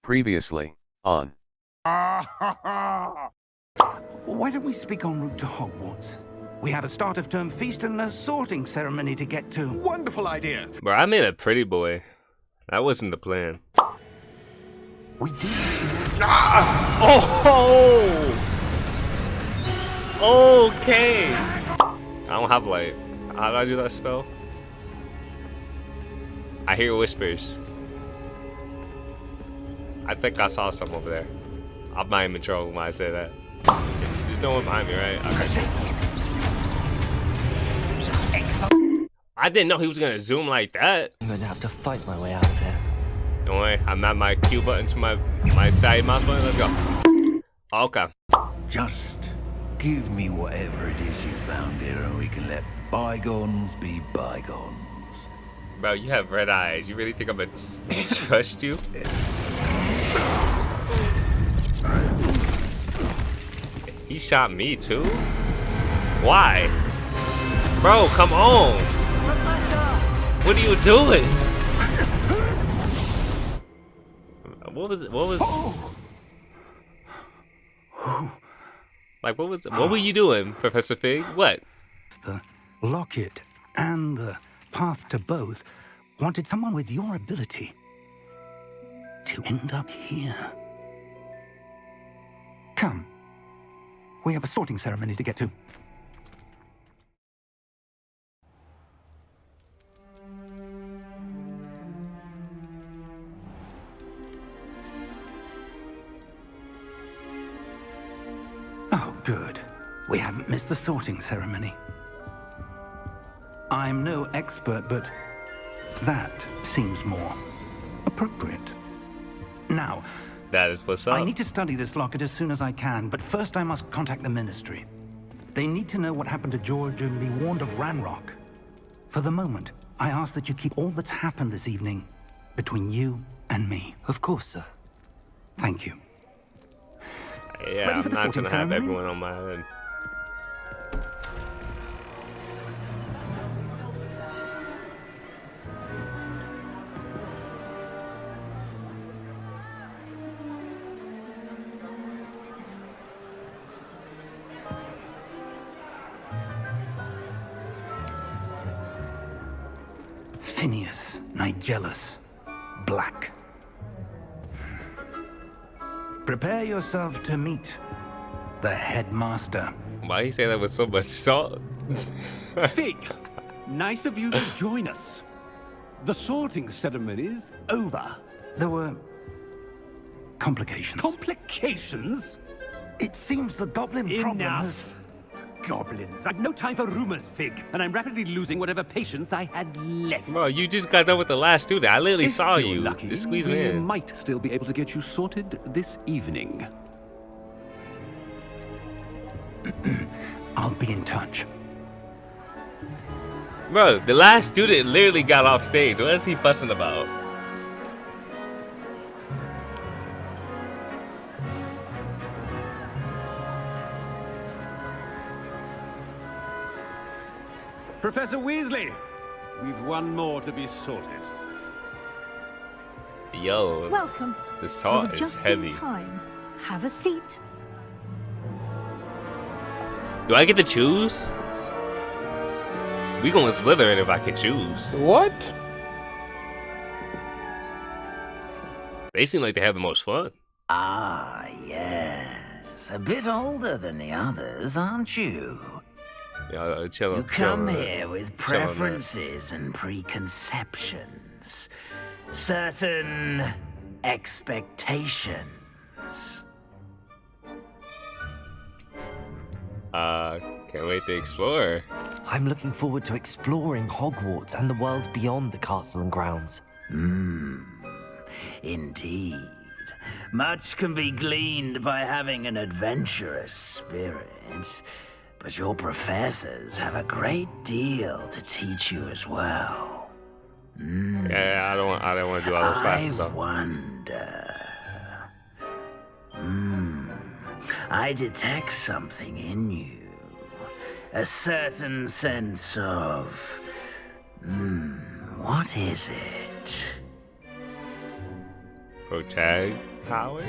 Previously, on. Why don't we speak en route to Hogwarts? We have a start of term feast and a sorting ceremony to get to. Wonderful idea. Bro, I made a pretty boy. That wasn't the plan. We do. Oh! Okay. I don't have light. How do I do that spell? I hear whispers. I think I saw something over there. I'm not even trolling when I say that. There's no one behind me, right? Okay. I didn't know he was gonna zoom like that. I'm going to have to fight my way out of here. Don't worry, I'm at my Q button to my side mouse button. Let's go. Okay. Just give me whatever it is you found here and we can let bygones be bygones. Bro, you have red eyes. You really think I'm gonna trust you? He shot me too? Why? Bro, come on! What are you doing? What was like what were you doing, Professor Fig? What? The locket and the path to both wanted someone with your ability to end up here. Come. We have a sorting ceremony to get to. Oh, good. We haven't missed the sorting ceremony. I'm no expert, but that seems more appropriate. Now, That is what's up. I need to study this locket as soon as I can, but first I must contact the Ministry. They need to know what happened to George and be warned of Ranrock. For the moment, I ask that you keep all that's happened this evening between you and me. Of course, sir. Thank you. Yeah, Ready I'm for the not sorting gonna have ceremony? everyone on my head. Phineas, Nigellus, Black. Prepare yourself to meet the headmaster. Why you say that with so much salt? Fig, nice of you to join us. The sorting ceremony's over. There were complications. Complications? It seems the goblin problem has... Enough. Goblins. I've no time for rumors, Fig, and I'm rapidly losing whatever patience I had left. Bro, you just got done with the last student. I literally If saw you're you. lucky, Just squeeze me we in. might still be able to get you sorted this evening. I'll be in touch. Bro, the last student literally got off stage. What is he fussing about? Professor Weasley, we've one more to be sorted. Yo, Welcome. the You're salt is just heavy. in time. Have a seat. Do I get to choose? We going Slytherin if I can choose. What? They seem like they have the most fun. Ah, yes. A bit older than the others, aren't you? Yeah, chill. You come here chill with on that. preferences and preconceptions. Certain expectations. Can't wait to explore. I'm looking forward to exploring Hogwarts and the world beyond the castle and grounds. Indeed. Much can be gleaned by having an adventurous spirit, but your professors have a great deal to teach you as well. Yeah, I don't want to do all those I classes though. wonder. I detect something in you. A certain sense of... what is it? Protag powers?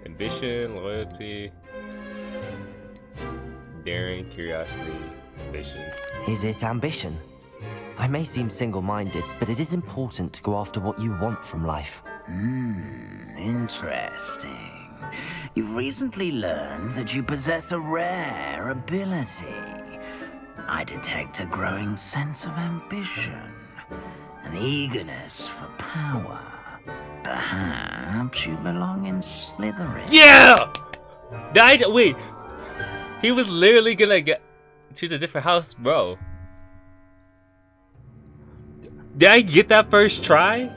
Ambition, loyalty, daring, curiosity, ambition. Is it ambition? I may seem single-minded, but it is important to go after what you want from life. Interesting. You've recently learned that you possess a rare ability. I detect a growing sense of ambition, an eagerness for power. Perhaps you belong in Slytherin. Yeah! Wait. He was literally gonna choose a different house, bro. Did I get that first try?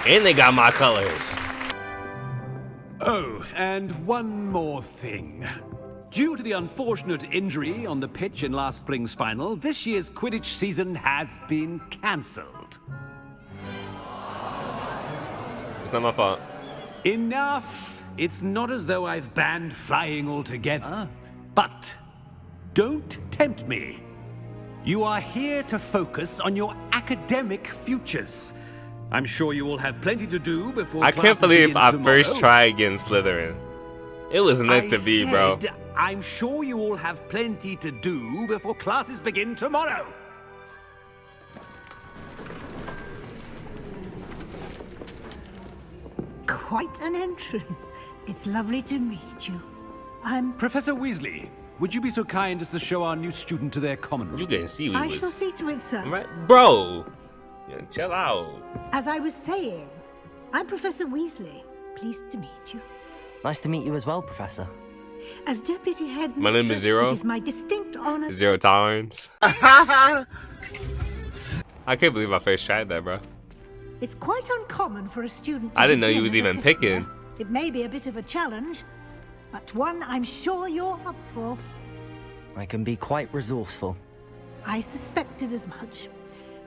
And they got my colors. Oh, and one more thing. Due to the unfortunate injury on the pitch in last spring's final, this year's Quidditch season has been cancelled. It's not my fault. Enough! It's not as though I've banned flying altogether. But don't tempt me. You are here to focus on your academic futures. I'm sure you will have plenty to do before I can't classes believe begin I tomorrow. first tried against Slytherin. It was meant to be, bro. I'm sure you all have plenty to do before classes begin tomorrow. Quite an entrance. It's lovely to meet you. I'm... Professor Weasley, would you be so kind as to show our new student to their common room? You can see we I was shall see to it, sir. right, bro. Yeah, chill out. As I was saying, I'm Professor Weasley. Pleased to meet you. Nice to meet you as well, Professor. As Deputy Headmistress, My name is Zero. it is my distinct honor... Zero tolerance. I can't believe I first tried that, bro. It's quite uncommon for a student to I didn't know begin you was as a even fifth picking. year. It may be a bit of a challenge, but one I'm sure you're up for. I can be quite resourceful. I suspected as much.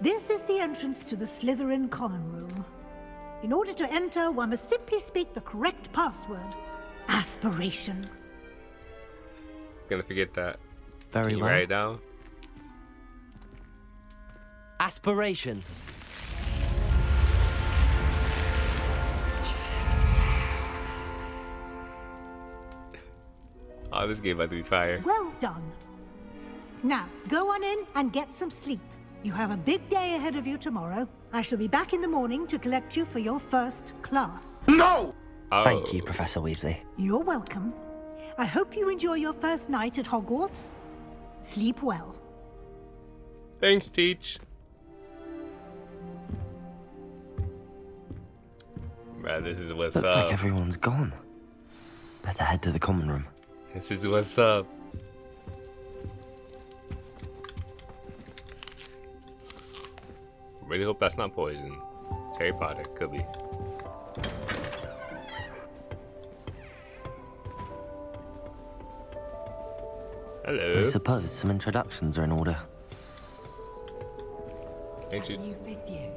This is the entrance to the Slytherin common room. In order to enter, one must simply speak the correct password. Aspiration. Gonna forget that. Very Can you well. write it down? Aspiration. Oh, this game about to be fire. Well done. Now, go on in and get some sleep. You have a big day ahead of you tomorrow. I shall be back in the morning to collect you for your first class. Oh. Thank you, Professor Weasley. You're welcome. I hope you enjoy your first night at Hogwarts. Sleep well. Thanks, Teach. Bruh, this is what's Looks up. like everyone's gone. Better head to the common room. This is what's up. Really hope that's not poison. It's Harry Potter. Could be. Hello. I suppose some introductions are in order. Ain't you? New fifth year.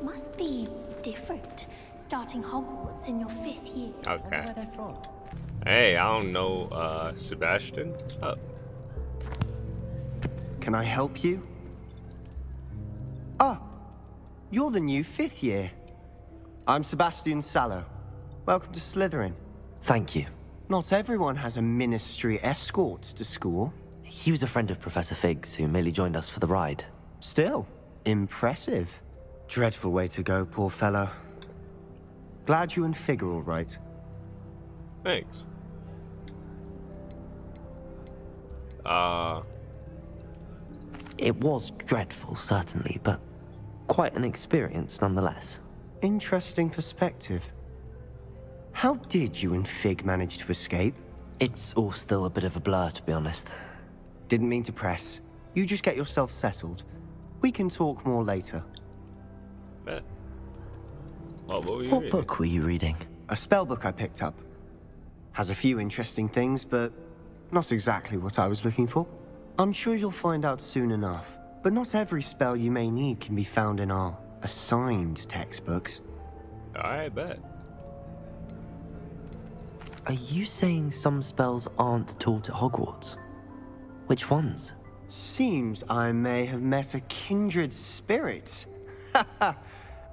Must be different. Starting Hogwarts in your 5th year. Okay. Where they're from? Hey, I don't know, Sebastian. What's up? Can I help you? Ah, you're the new 5th year. I'm Sebastian Sallow. Welcome to Slytherin. Thank you. Not everyone has a ministry escort to school. He was a friend of Professor Fig's who merely joined us for the ride. Still, impressive. Dreadful way to go, poor fellow. Glad you and Fig are all right. Thanks. It was dreadful, certainly, but quite an experience nonetheless. Interesting perspective. How did you and Fig manage to escape? It's all still a bit of a blur, to be honest. Didn't mean to press. You just get yourself settled. We can talk more later. Bet. Oh, what were you What reading? book were you reading? A spell book I picked up. Has a few interesting things, but not exactly what I was looking for. I'm sure you'll find out soon enough. But not every spell you may need can be found in our assigned textbooks. Alright, bet. Are you saying some spells aren't taught at Hogwarts? Which ones? Seems I may have met a kindred spirit.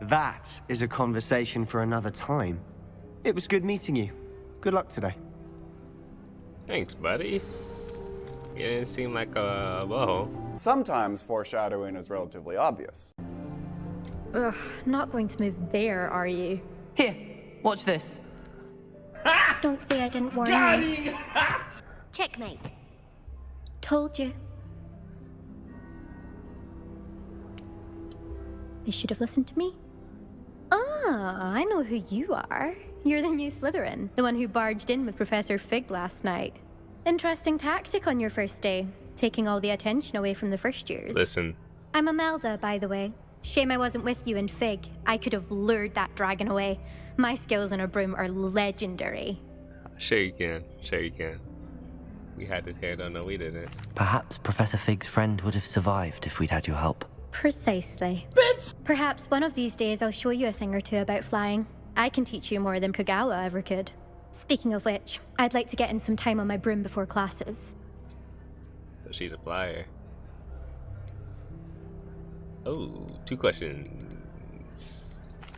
That is a conversation for another time. It was good meeting you. Good luck today. Thanks, buddy. You didn't seem like a blowhole. Sometimes foreshadowing is relatively obvious. Ugh, not going to move there, are you? Here, watch this. Don't say I didn't warn you. Checkmate. Told you. They should have listened to me. Ah, I know who you are. You're the new Slytherin, the one who barged in with Professor Fig last night. Interesting tactic on your first day, taking all the attention away from the first years. Listen. I'm Imelda, by the way. Shame I wasn't with you in Fig. I could have lured that dragon away. My skills on a broom are legendary. Sure you can. Sure you can. We had his hair done, no we didn't. Perhaps Professor Fig's friend would have survived if we'd had your help. Precisely. Bitch! Perhaps one of these days I'll show you a thing or two about flying. I can teach you more than Kogawa ever could. Speaking of which, I'd like to get in some time on my broom before classes. So she's a flyer. Oh, 2 questions.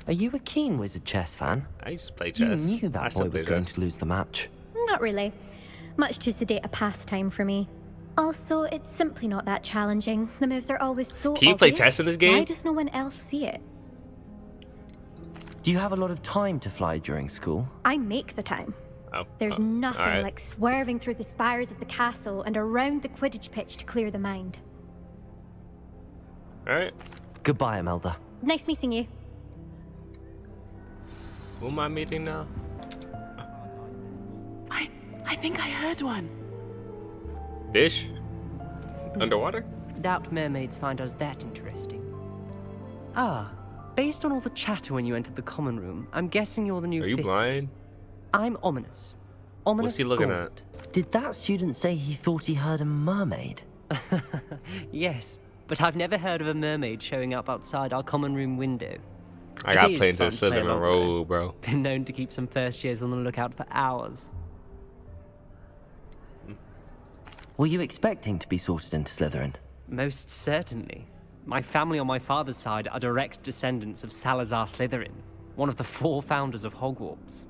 Are you a keen Wizard chess fan? I used to play chess. You knew that boy was going to lose the match. Not really. Much too sedate a pastime for me. Also, it's simply not that challenging. The moves are always so obvious. Can you play chess in this game? Why does no one else see it? Do you have a lot of time to fly during school? I make the time. Oh, There's nothing alright. like swerving through the spires of the castle and around the Quidditch pitch to clear the mind. Alright. Goodbye, Imelda. Nice meeting you. Who am I meeting now? I think I heard one. Fish? Underwater? Doubt mermaids find us that interesting. Ah, based on all the chatter when you entered the common room, I'm guessing you're the new Are you fifth. blind? I'm Ominous. Ominous What's he looking Gaunt. Did that student say he thought he heard a mermaid? Yes, but I've never heard of a mermaid showing up outside our common room window. I It got is played into fun the to play Slytherin along role, with. bro. Been known to keep some first years on the lookout for hours. Were you expecting to be sorted into Slytherin? Most certainly. My family on my father's side are direct descendants of Salazar Slytherin, one of the 4 founders of Hogwarts.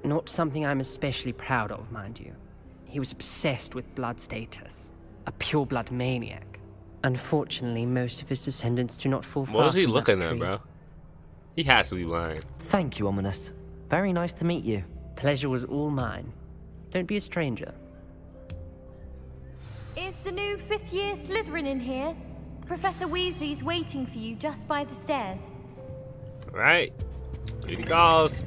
Not something I'm especially proud of, mind you. He was obsessed with blood status, a pure-blood maniac. Unfortunately, most of his descendants do not fall far What was he from that looking at, tree. bro? He has to be blind. Thank you, Ominous. Very nice to meet you. Pleasure was all mine. Don't be a stranger. Is the new 5th year Slytherin in here? Professor Weasley's waiting for you just by the stairs. Alright. Here he goes.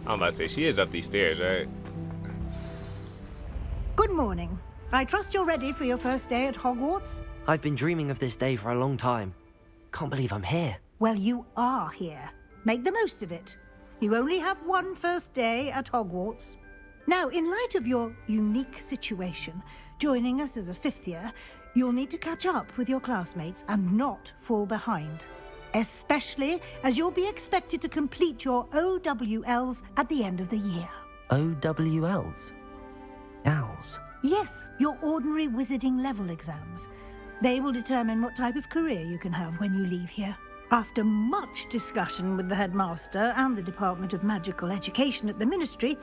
I'm about to say, she is up these stairs, right? Good morning. I trust you're ready for your first day at Hogwarts? I've been dreaming of this day for a long time. Can't believe I'm here. Well, you are here. Make the most of it. You only have one first day at Hogwarts. Now, in light of your unique situation, joining us as a 5th year, you'll need to catch up with your classmates and not fall behind. Especially as you'll be expected to complete your OWLs at the end of the year. OWLs? Owls? Yes, your ordinary wizarding level exams. They will determine what type of career you can have when you leave here. After much discussion with the headmaster and the Department of Magical Education at the Ministry,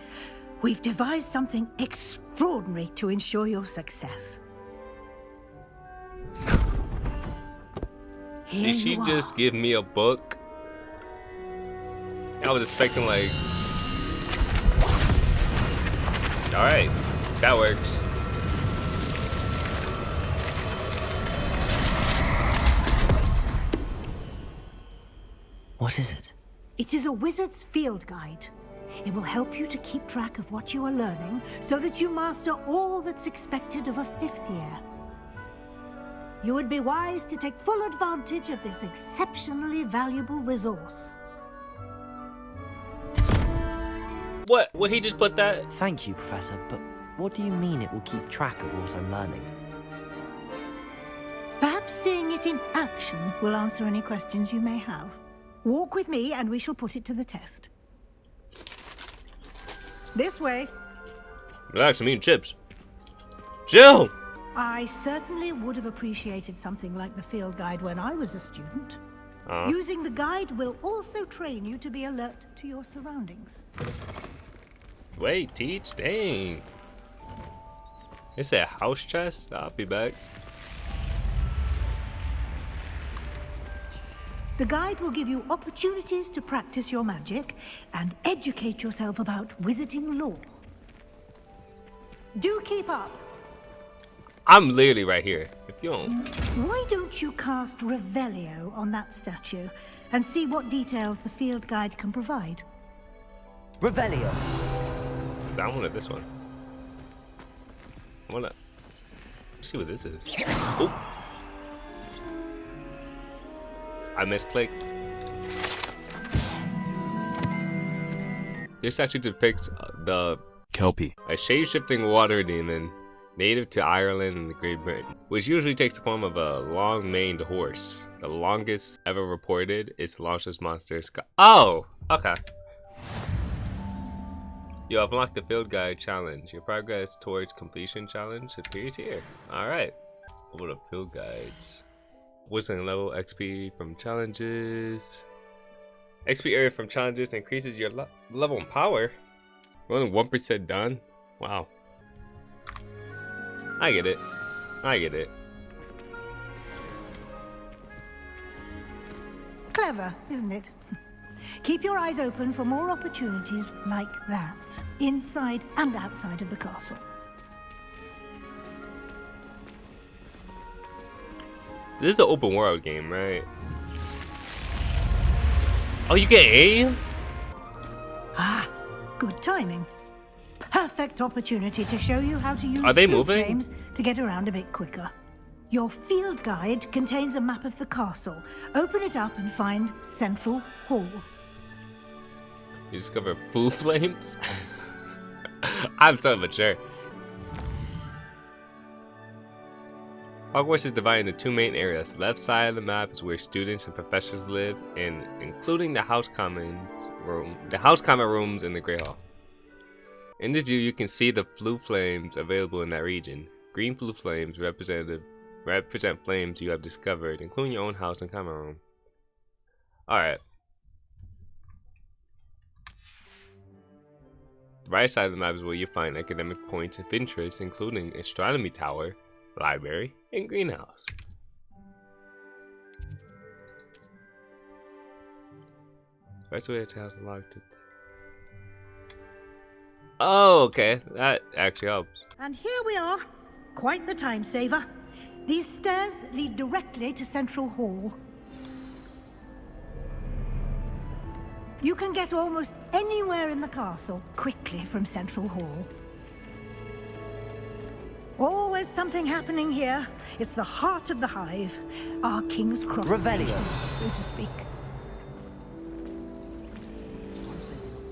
we've devised something extraordinary to ensure your success. Here Did she you just are. give me a book? I was expecting like... Alright, that works. What is it? It is a wizard's field guide. It will help you to keep track of what you are learning so that you master all that's expected of a 5th year. You would be wise to take full advantage of this exceptionally valuable resource. What? Will he just put that? Thank you, Professor, but what do you mean it will keep track of what I'm learning? Perhaps seeing it in action will answer any questions you may have. Walk with me and we shall put it to the test. This way. Relax, I'm eating chips. Chill! I certainly would have appreciated something like the field guide when I was a student. Using the guide will also train you to be alert to your surroundings. Wait, teach? Dang. It's a house chest? I'll be back. The guide will give you opportunities to practice your magic and educate yourself about wizarding lore. Do keep up. I'm literally right here. If you don't... Why don't you cast Revelio on that statue and see what details the field guide can provide? Revelio. I wanted this one. I wanna... see what this is. Oh! I misclicked. This actually depicts the Kelpie, a shape-shifting water demon native to Ireland and the Great Britain, which usually takes the form of a long-maned horse. The longest ever reported is the largest monster. Oh, okay. You have unlocked the field guide challenge. Your progress towards completion challenge appears here. All right. What are field guides? Wizarding level XP from challenges. XP area from challenges increases your level and power. We're only 1% done. Wow. I get it. I get it. Clever, isn't it? Keep your eyes open for more opportunities like that, inside and outside of the castle. This is an open world game, right? Oh, you get aim? Ah, good timing. Perfect opportunity to show you how to use Are they blue moving? flames to get around a bit quicker. Your field guide contains a map of the castle. Open it up and find Central Hall. You discover blue flames? I'm so mature. Hogwarts is divided into two main areas. The left side of the map is where students and professors live, and including the house common rooms in the Great Hall. In this view, you can see the blue flames available in that region. Green blue flames represent flames you have discovered, including your own house and common room. Alright. The right side of the map is where you find academic points of interest, including Astronomy Tower, Library, and Greenhouse. Right way to house locked. Oh, okay. That actually helps. And here we are. Quite the time saver. These stairs lead directly to Central Hall. You can get almost anywhere in the castle quickly from Central Hall. Always something happening here. It's the heart of the hive. Our King's Cross Revelio, station, so to speak.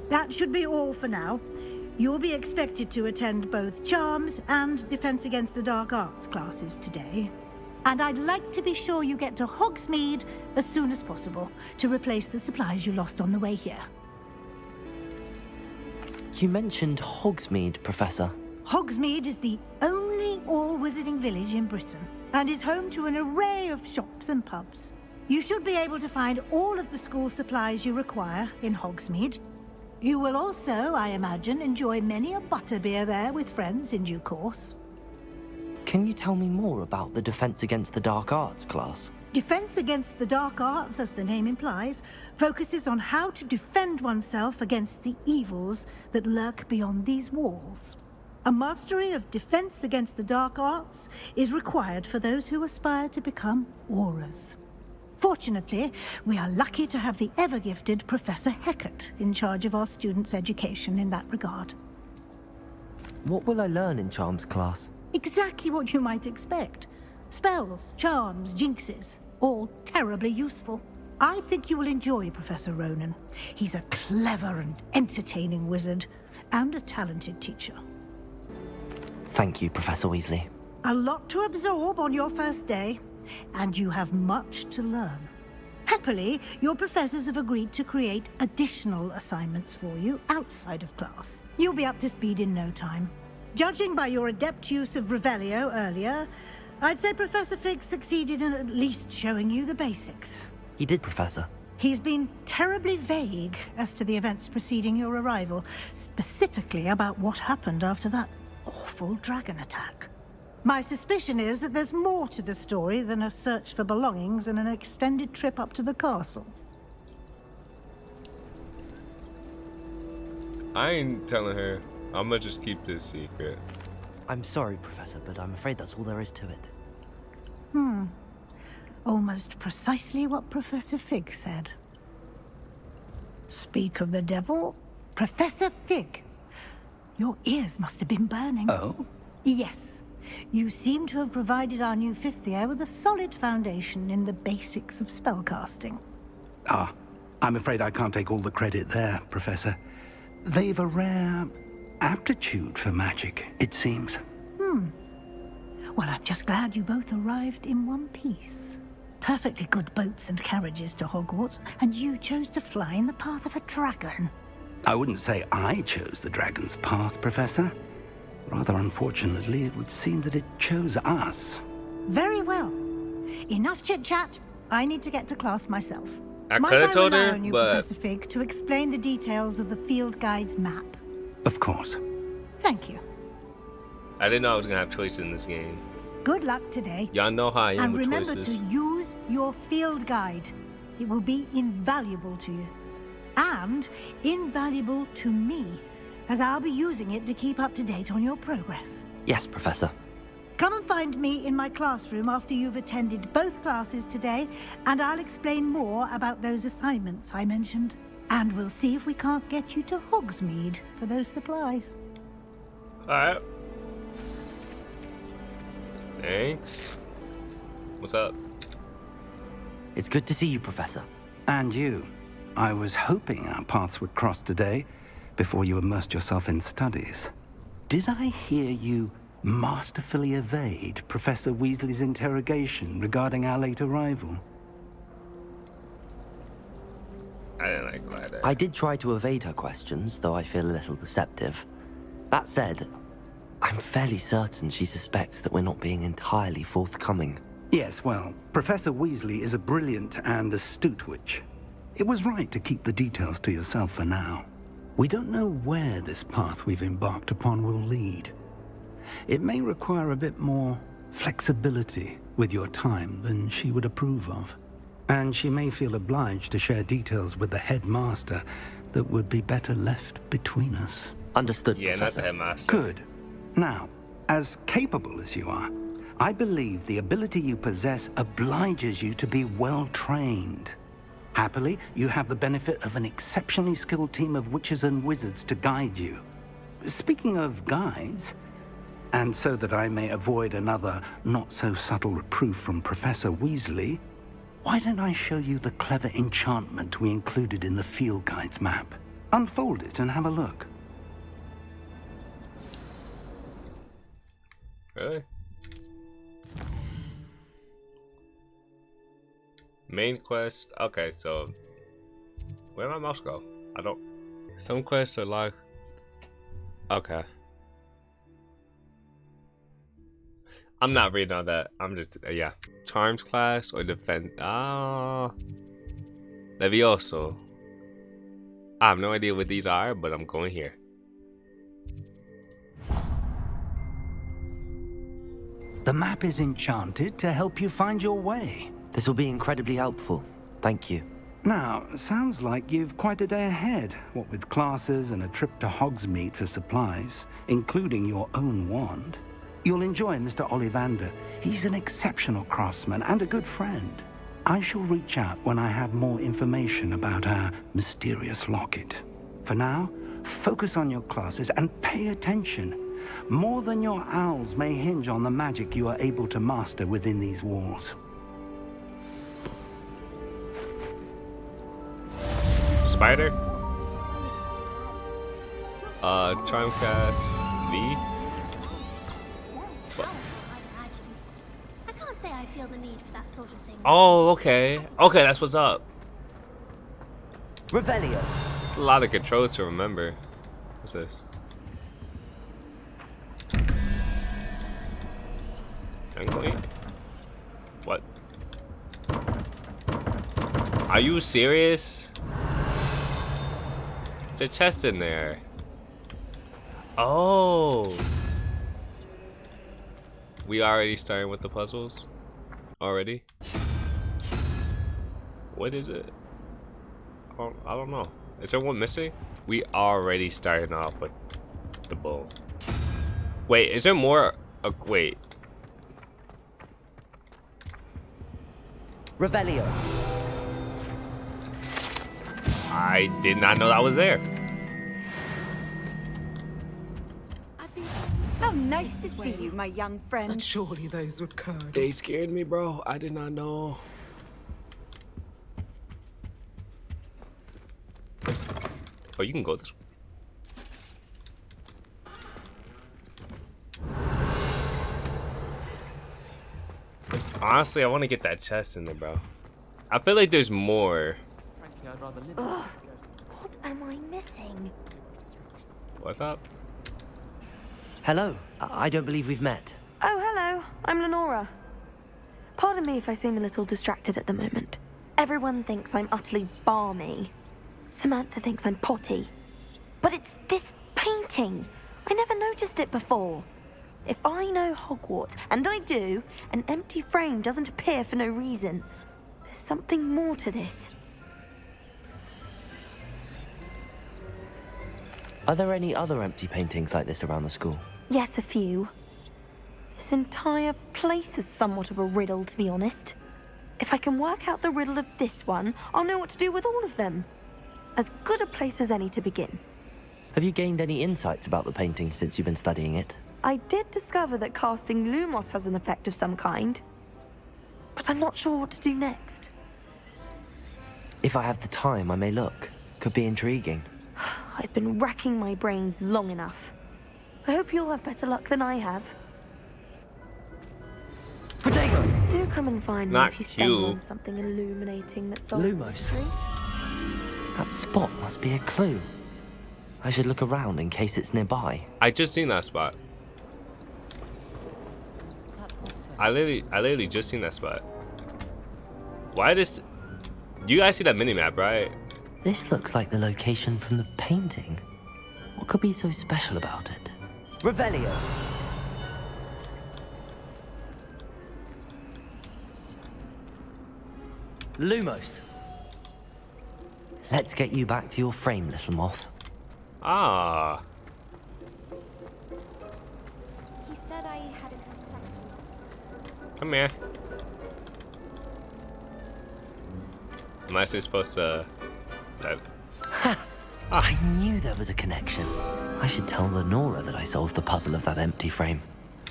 That should be all for now. You'll be expected to attend both Charms and Defense Against the Dark Arts classes today. And I'd like to be sure you get to Hogsmeade as soon as possible to replace the supplies you lost on the way here. You mentioned Hogsmeade, Professor. Hogsmeade is the only all-wizarding village in Britain and is home to an array of shops and pubs. You should be able to find all of the school supplies you require in Hogsmeade. You will also, I imagine, enjoy many a butterbeer there with friends in due course. Can you tell me more about the Defense Against the Dark Arts class? Defense Against the Dark Arts, as the name implies, focuses on how to defend oneself against the evils that lurk beyond these walls. A mastery of Defense Against the Dark Arts is required for those who aspire to become Aurors. Fortunately, we are lucky to have the ever-gifted Professor Hecat in charge of our students' education in that regard. What will I learn in Charms class? Exactly what you might expect. Spells, charms, jinxes, all terribly useful. I think you will enjoy Professor Ronan. He's a clever and entertaining wizard, and a talented teacher. Thank you, Professor Weasley. A lot to absorb on your first day, and you have much to learn. Happily, your professors have agreed to create additional assignments for you outside of class. You'll be up to speed in no time. Judging by your adept use of Revelio earlier, I'd say Professor Fig succeeded in at least showing you the basics. He did, Professor. He's been terribly vague as to the events preceding your arrival, specifically about what happened after that awful dragon attack. My suspicion is that there's more to the story than a search for belongings and an extended trip up to the castle. I ain't telling her. I'm gonna just keep this secret. I'm sorry, Professor, but I'm afraid that's all there is to it. Almost precisely what Professor Fig said. Speak of the devil, Professor Fig. Your ears must have been burning. Oh? Yes. You seem to have provided our new fifth year with a solid foundation in the basics of spellcasting. Ah, I'm afraid I can't take all the credit there, Professor. They've a rare aptitude for magic, it seems. Well, I'm just glad you both arrived in one piece. Perfectly good boats and carriages to Hogwarts, and you chose to fly in the path of a dragon. I wouldn't say I chose the dragon's path, Professor. Rather unfortunately, it would seem that it chose us. Very well. Enough chit-chat. I need to get to class myself. I Might could have told rely her, on you, but... Professor Fig, to explain the details of the field guide's map? Of course. Thank you. I didn't know I was gonna have choices in this game. Good luck today. Y'all know how I am And with remember choices. to use your field guide. It will be invaluable to you. And invaluable to me, as I'll be using it to keep up to date on your progress. Yes, Professor. Come and find me in my classroom after you've attended both classes today, and I'll explain more about those assignments I mentioned. And we'll see if we can't get you to Hogsmeade for those supplies. Alright. Thanks. What's up? It's good to see you, Professor. And you. I was hoping our paths would cross today, before you immersed yourself in studies. Did I hear you masterfully evade Professor Weasley's interrogation regarding our late arrival? I didn't like that. I did try to evade her questions, though I feel a little deceptive. That said, I'm fairly certain she suspects that we're not being entirely forthcoming. Yes, well, Professor Weasley is a brilliant and astute witch. It was right to keep the details to yourself for now. We don't know where this path we've embarked upon will lead. It may require a bit more flexibility with your time than she would approve of. And she may feel obliged to share details with the headmaster that would be better left between us. Understood, Yeah, Professor. not the headmaster. Good. Now, as capable as you are, I believe the ability you possess obliges you to be well-trained. Happily, you have the benefit of an exceptionally skilled team of witches and wizards to guide you. Speaking of guides, and so that I may avoid another not-so-subtle reproof from Professor Weasley, why don't I show you the clever enchantment we included in the field guide's map? Unfold it and have a look. Really? Main quest. Okay, so where did my mouse go? I don't. Some quests are like. Okay. I'm not reading all that. I'm just yeah. Charms class or defense. Levioso. I have no idea what these are, but I'm going here. The map is enchanted to help you find your way. This will be incredibly helpful. Thank you. Now, sounds like you've quite a day ahead, what with classes and a trip to Hogsmeade for supplies, including your own wand. You'll enjoy Mr. Ollivander. He's an exceptional craftsman and a good friend. I shall reach out when I have more information about our mysterious locket. For now, focus on your classes and pay attention. More than your owls may hinge on the magic you are able to master within these walls. Spider? Charm cast V? I can't say I feel the need for that sort of thing. Oh, okay. Okay, that's what's up. Revelio. It's a lot of controls to remember. What's this? Angry? What? Are you serious? There's a chest in there. Oh. We already starting with the puzzles? Already? What is it? I don't know. Is there one missing? We already starting off with the bow. Wait, is there more? Wait. Revelio. I did not know that was there. Oh, nice to see you, my young friend. And surely those would curdle. They scared me, bro. I did not know. Oh, you can go this way. Honestly, I want to get that chest in there, bro. I feel like there's more. Frankly, I'd rather live. Ugh. What am I missing? What's up? Hello. I don't believe we've met. Oh, hello. I'm Lenora. Pardon me if I seem a little distracted at the moment. Everyone thinks I'm utterly balmy. Samantha thinks I'm potty. But it's this painting. I never noticed it before. If I know Hogwarts, and I do, an empty frame doesn't appear for no reason. There's something more to this. Are there any other empty paintings like this around the school? Yes, a few. This entire place is somewhat of a riddle, to be honest. If I can work out the riddle of this one, I'll know what to do with all of them. As good a place as any to begin. Have you gained any insights about the painting since you've been studying it? I did discover that casting Lumos has an effect of some kind. But I'm not sure what to do next. If I have the time, I may look. Could be intriguing. I've been racking my brains long enough. I hope you'll have better luck than I have. Potato! Do come and find me Not if you stumble you. on something illuminating that solves the Lumos. mystery. That spot must be a clue. I should look around in case it's nearby. I just seen that spot. I literally just seen that spot. Why does... You guys see that mini-map, right? This looks like the location from the painting. What could be so special about it? Revelio. Lumos. Let's get you back to your frame, little moth. Ah. He said I had a Come here. Am I still supposed to... I knew there was a connection. I should tell Lenora that I solved the puzzle of that empty frame.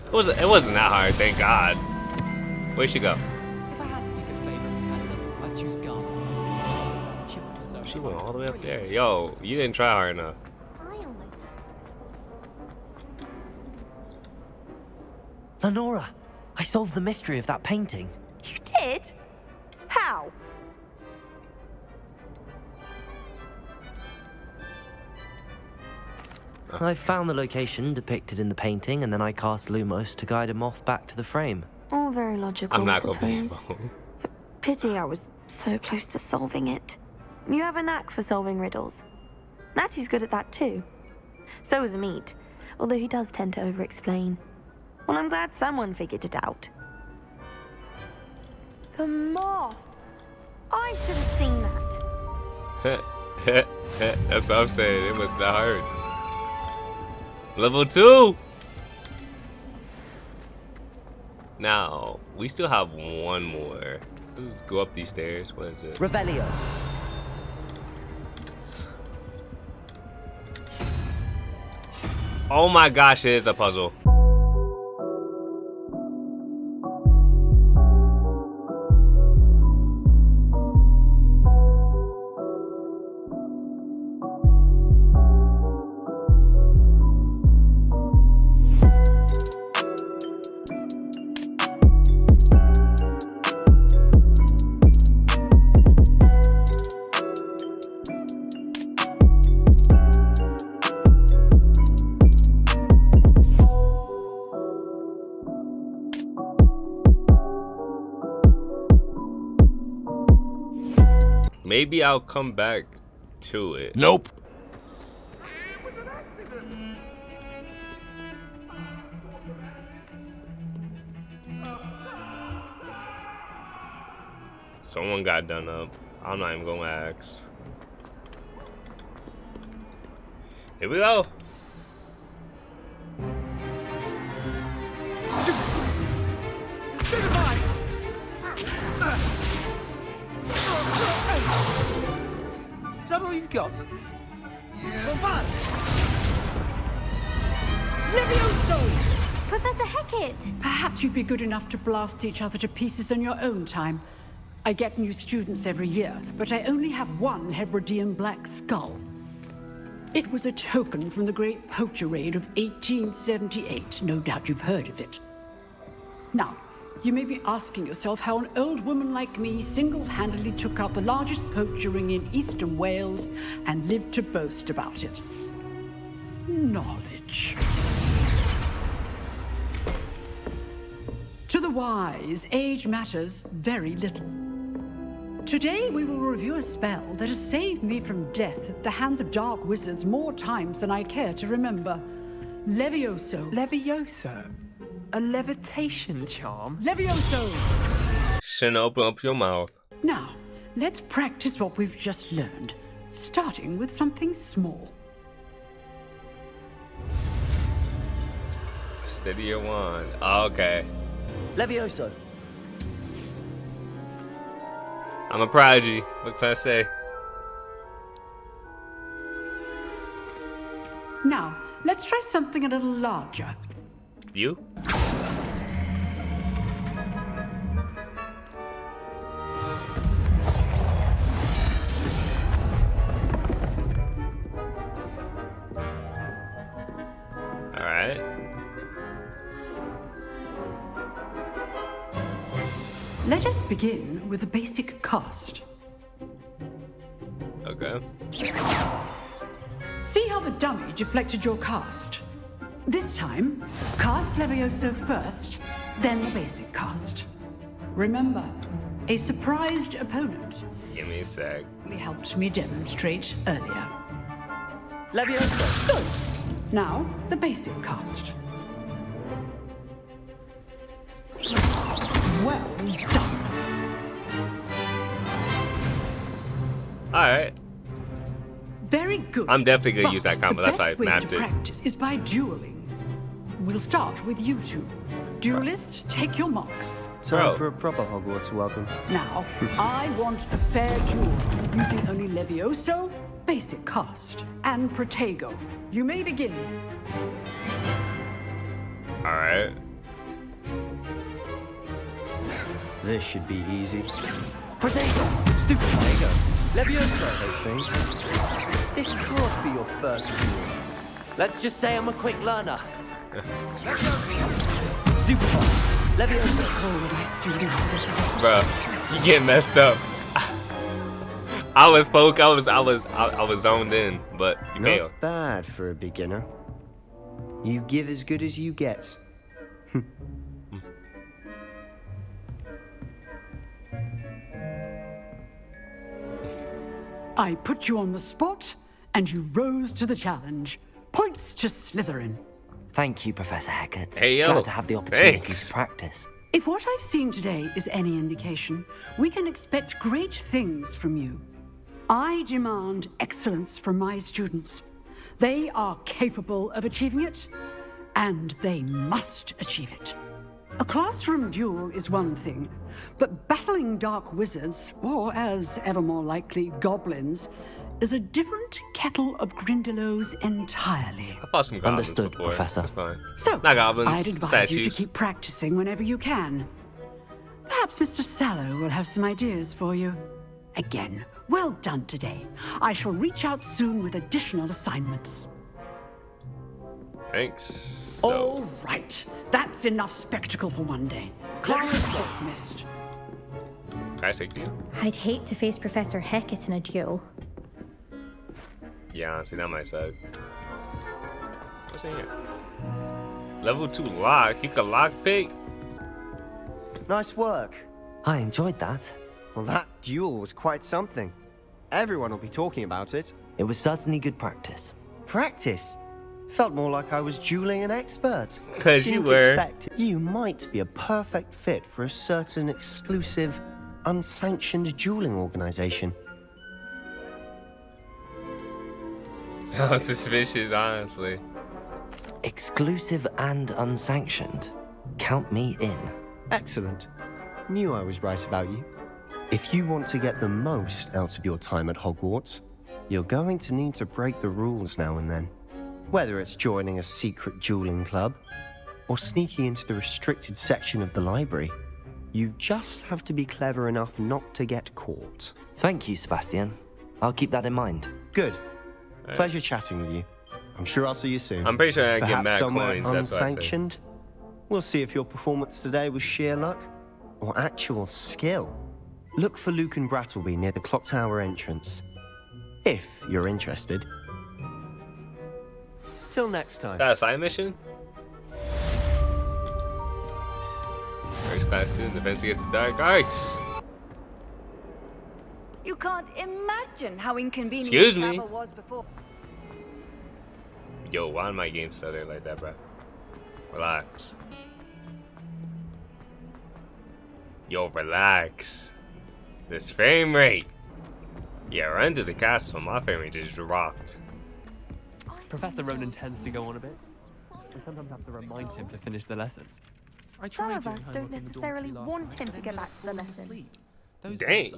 It wasn't that hard, thank God. Where'd she go? If I had to pick a favorite professor, I'd choose Garnet. She went all the way up there. Yo, you didn't try hard enough. Lenora, I solved the mystery of that painting. You did? How? I found the location depicted in the painting, and then I cast Lumos to guide a moth back to the frame. All very logical, I'm not I suppose. Pity I was so close to solving it. You have a knack for solving riddles. Natty's good at that too. So is Amit, although he does tend to over-explain. Well, I'm glad someone figured it out. The moth! I should have seen that. That's what I'm saying. It was that hard. Level 2! Now, we still have one more. Let's just go up these stairs. What is it? Revelio. Oh my gosh, it is a puzzle. Maybe I'll come back to it. Nope. Someone got done up. I'm not even gonna ask. Here we go. Is that all you've got? Levioso! Professor Hecat! Perhaps you'd be good enough to blast each other to pieces on your own time. I get new students every year, but I only have one Hebridean black skull. It was a token from the Great Poacher Raid of 1878. No doubt you've heard of it. Now, you may be asking yourself how an old woman like me single-handedly took out the largest poacher ring in eastern Wales and lived to boast about it. Knowledge. To the wise, age matters very little. Today we will review a spell that has saved me from death at the hands of dark wizards more times than I care to remember. Levioso. Levioso? A levitation charm? Levioso! Shouldn't open up your mouth. Now, let's practice what we've just learned, starting with something small. Steady your wand. Oh, okay. Levioso. I'm a prodigy. What can I say? Now, let's try something a little larger. You? Alright. Let us begin with the basic cast. Okay. See how the dummy deflected your cast? This time, cast Levioso first, then the basic cast. Remember, a surprised opponent. Give me a sec. Helped me demonstrate earlier. Levioso. Good. Now, the basic cast. Well done. Alright. Very good. I'm definitely gonna But use that combo. That's why I the best way mapped to it. practice is by dueling. We'll start with you two. Duelists, take your marks. Time for a proper Hogwarts welcome. Now, I want a fair duel, using only Levioso, basic cast, and Protego. You may begin. Alright. This should be easy. Protego. Stupid Protego. Levioso. Those things. This can't be your first duel. Let's just say I'm a quick learner. Stupid Levioso. Oh, my students. Bruh, you get messed up. I was poke. I was zoned in, but you failed. Not bad for a beginner. You give as good as you get. I put you on the spot, and you rose to the challenge. Points to Slytherin. Thank you, Professor Hecat. Hey, yo, Glad to have the opportunity thanks. to practice. If what I've seen today is any indication, we can expect great things from you. I demand excellence from my students. They are capable of achieving it, and they must achieve it. A classroom duel is one thing, but battling dark wizards, or as ever more likely, goblins, is a different kettle of Grindylows entirely. I fought some goblins Understood, before. Professor. That's fine. So, Not goblins, I'd advise you to statues. keep practicing whenever you can. Perhaps Mr. Sallow will have some ideas for you. Again, well done today. I shall reach out soon with additional assignments. Thanks. All right, that's enough spectacle for one day. Class dismissed. Can I take you? I'd hate to face Professor Hecat in a duel. Yeah, honestly, that might suck. What's in here? Level 2 lock. You can lock pick. Nice work. I enjoyed that. Well, that duel was quite something. Everyone will be talking about it. It was certainly good practice. Practice? Felt more like I was dueling an expert. 'Cause you Didn't were. expect it. You might be a perfect fit for a certain exclusive, unsanctioned dueling organization. So suspicious, honestly. Exclusive and unsanctioned. Count me in. Excellent. Knew I was right about you. If you want to get the most out of your time at Hogwarts, you're going to need to break the rules now and then. Whether it's joining a secret dueling club, or sneaking into the restricted section of the library, you just have to be clever enough not to get caught. Thank you, Sebastian. I'll keep that in mind. Good. Pleasure chatting with you. I'm sure I'll see you soon. I'm pretty sure I get Perhaps mad somewhere coins, that's what I say. unsanctioned. We'll see if your performance today was sheer luck or actual skill. Look for Luke and Brattleby near the clock tower entrance, if you're interested. Till next time. That a side mission? First class student defense against the dark arts. You can't imagine how inconvenient Excuse me. travel was before. Yo, why my game still there like that, bro? Relax. Yo, relax. This frame rate. Yeah, run to the castle. My frame rate just dropped. Professor Ronan tends to go on a bit. We sometimes have to remind him to finish the lesson. Some of us don't necessarily want him to get back to the lesson. Dang.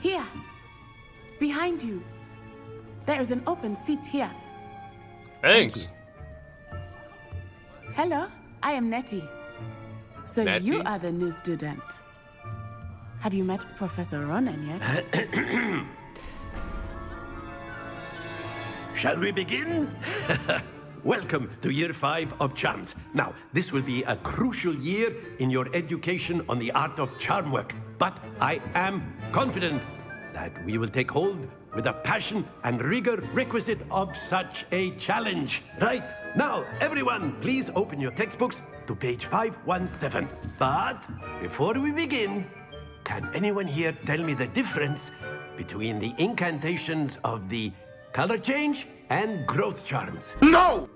Here, behind you. There is an open seat here. Thanks. Hello, I am Nettie. So Nettie? you are the new student. Have you met Professor Ronan yet? Shall we begin? Welcome to Year 5 of Charms. Now, this will be a crucial year in your education on the art of charm work. But I am confident that we will take hold with the passion and rigor requisite of such a challenge. Right, now, everyone, please open your textbooks to page 517. But before we begin, can anyone here tell me the difference between the incantations of the color change and growth charms? No!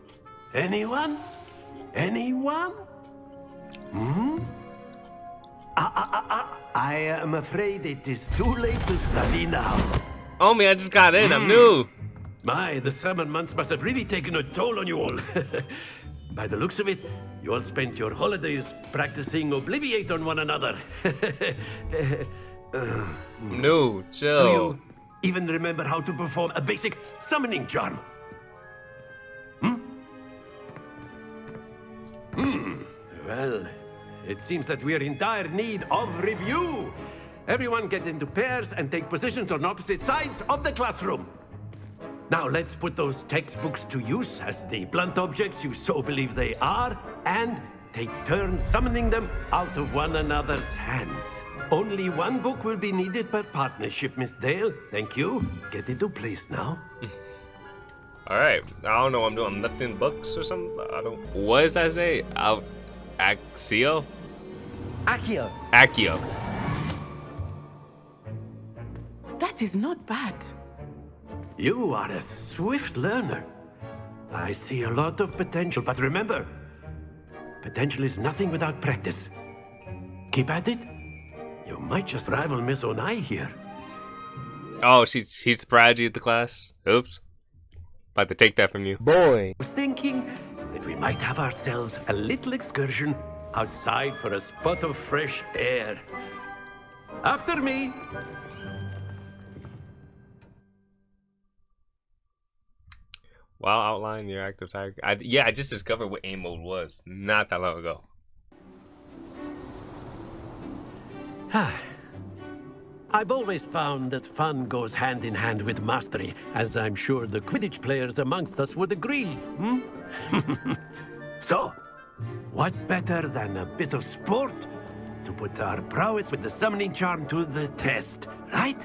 Anyone? Anyone? Hmm? I am afraid it is too late to study now. Oh, me, I just got in. I'm new. My, the summer months must have really taken a toll on you all. By the looks of it, you all spent your holidays practicing Obliviate on one another. No, chill. Do you even remember how to perform a basic summoning charm? Well, it seems that we are in dire need of review. Everyone get into pairs and take positions on opposite sides of the classroom. Now let's put those textbooks to use as the blunt objects you so believe they are, and take turns summoning them out of one another's hands. Only one book will be needed per partnership, Miss Dale. Thank you. Get into place now. Alright, I don't know what I'm doing. I'm lifting books or something. I don't. What does that say? Axio? Accio. Accio. That is not bad. You are a swift learner. I see a lot of potential, but remember, potential is nothing without practice. Keep at it. You might just rival Miss Onai here. Oh, she's the prodigy of the class. Oops. About to take that from you. Boy. I was thinking that we might have ourselves a little excursion outside for a spot of fresh air. After me. While outlining your active target. I just discovered what aim mode was not that long ago. I've always found that fun goes hand in hand with mastery, as I'm sure the Quidditch players amongst us would agree. So, what better than a bit of sport to put our prowess with the summoning charm to the test, right?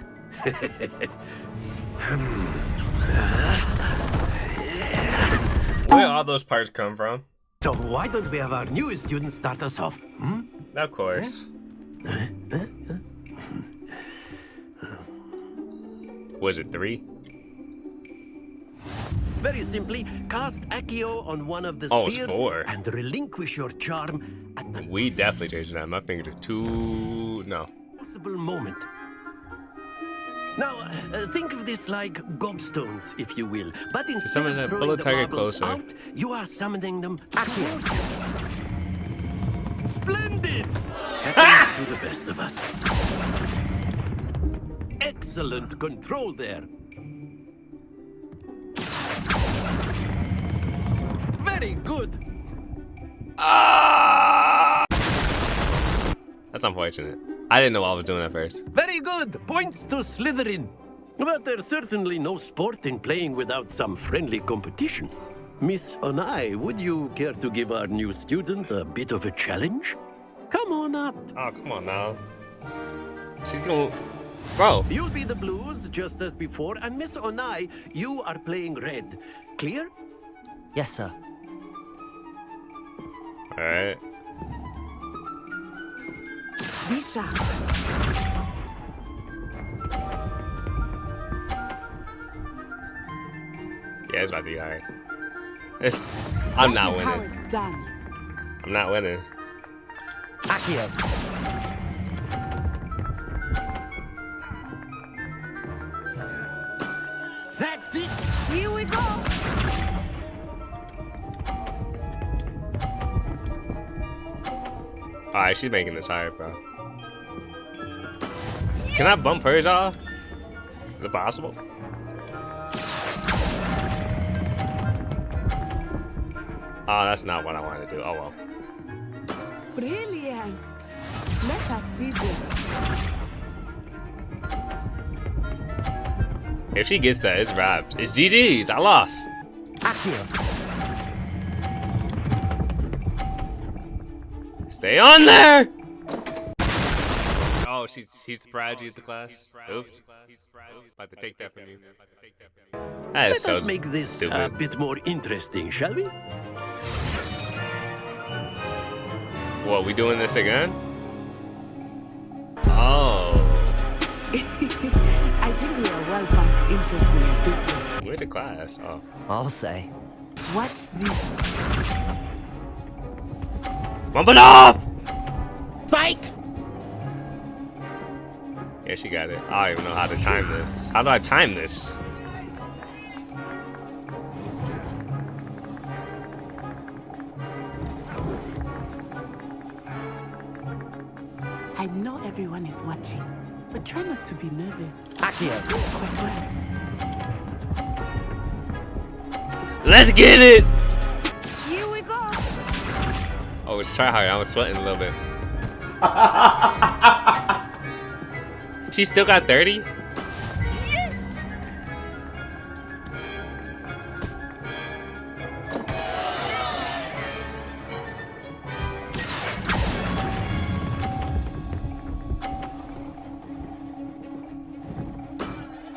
Where all those parts come from? So why don't we have our newest student start us off? Of course. Was it 3? Very simply, cast Accio on one of the spheres it's 4. and relinquish your charm at the We definitely changed that. My finger to 2. No. possible moment. Now, think of this like gobstones, if you will. But instead summon of a throwing bullet the target marbles closer. out, you are summoning them toward you. Splendid! Happens to the best of us. Excellent control there. Very good. That's unfortunate. I didn't know what I was doing at first. Very good. Points to Slytherin. But there's certainly no sport in playing without some friendly competition. Miss Onai, would you care to give our new student a bit of a challenge? Come on up. Oh, come on now. She's going... Bro. You'll be the blues, just as before. And Miss Onai, you are playing red. Clear? Yes, sir. Alright. Be sharp. Yeah, it's about to be alright. I'm not That is how winning. it's done. I'm not winning. Accio. That's it. Here we go. Alright, she's making this hard, bro. Can I bump hers off? Is it possible? Oh, that's not what I wanted to do. Oh well. Brilliant. Let us see this. If she gets that, it's wrapped. It's GG's. I lost. Stay on there! Oh, she's surprised you at the class. Oops. About to take that from you. That is Let so us make this stupid. a bit more interesting, shall we? What, we doing this again? Oh. I think we are well past interested in this one. Where's the class? Oh. I'll say. Watch this. Bump it off! Psych! Yeah, she got it. I don't even know how to time this. How do I time this? I know everyone is watching, but try not to be nervous. Accio. Quite well. Let's get it! Here we go. Oh, it's try hard. I was sweating a little bit. She still got 30?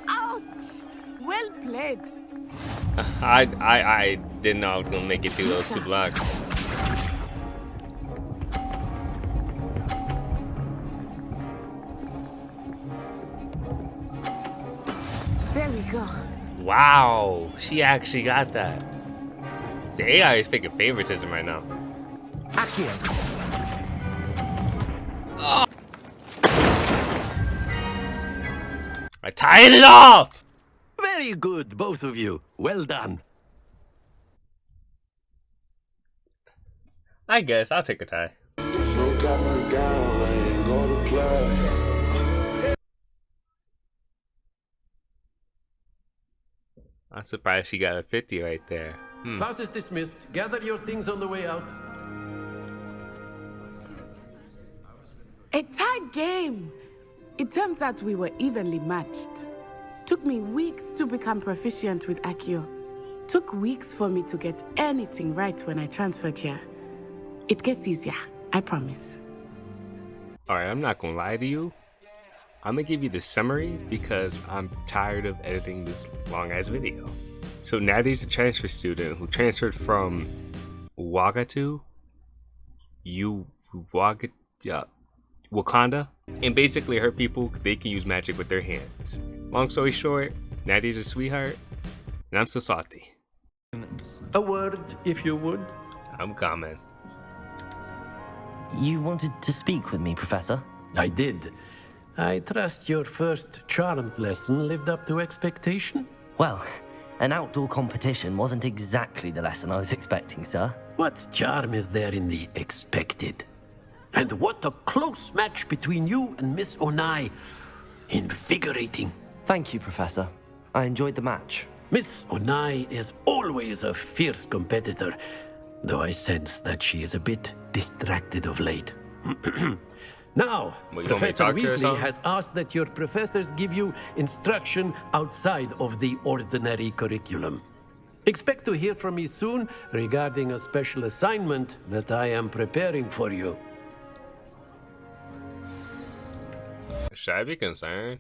Ouch! Well played. I didn't know I was gonna make it through those 2 blocks. There we go. Wow, she actually got that. The AI is picking favoritism right now. Accio. Oh. I tied it off! Very good, both of you. Well done. I guess I'll take a tie. I'm surprised she got a 50 right there. Class is dismissed. Gather your things on the way out. A tight game. It turns out we were evenly matched. Took me weeks to become proficient with Accio. Took weeks for me to get anything right when I transferred here. It gets easier, I promise. Alright, I'm not gonna lie to you. I'm gonna give you the summary because I'm tired of editing this long ass video. So Natty's a transfer student who transferred from Wagatu, Wakanda, and basically her people, they can use magic with their hands. Long story short, Natty's a sweetheart, and I'm so salty. A word, if you would. I'm coming. You wanted to speak with me, Professor? I did. I trust your first charms lesson lived up to expectation? Well, an outdoor competition wasn't exactly the lesson I was expecting, sir. What charm is there in the expected? And what a close match between you and Miss Onai. Invigorating. Thank you, Professor. I enjoyed the match. Miss Onai is always a fierce competitor, though I sense that she is a bit distracted of late. Now, Professor Weasley has asked that your professors give you instruction outside of the ordinary curriculum. Expect to hear from me soon regarding a special assignment that I am preparing for you. Should I be concerned?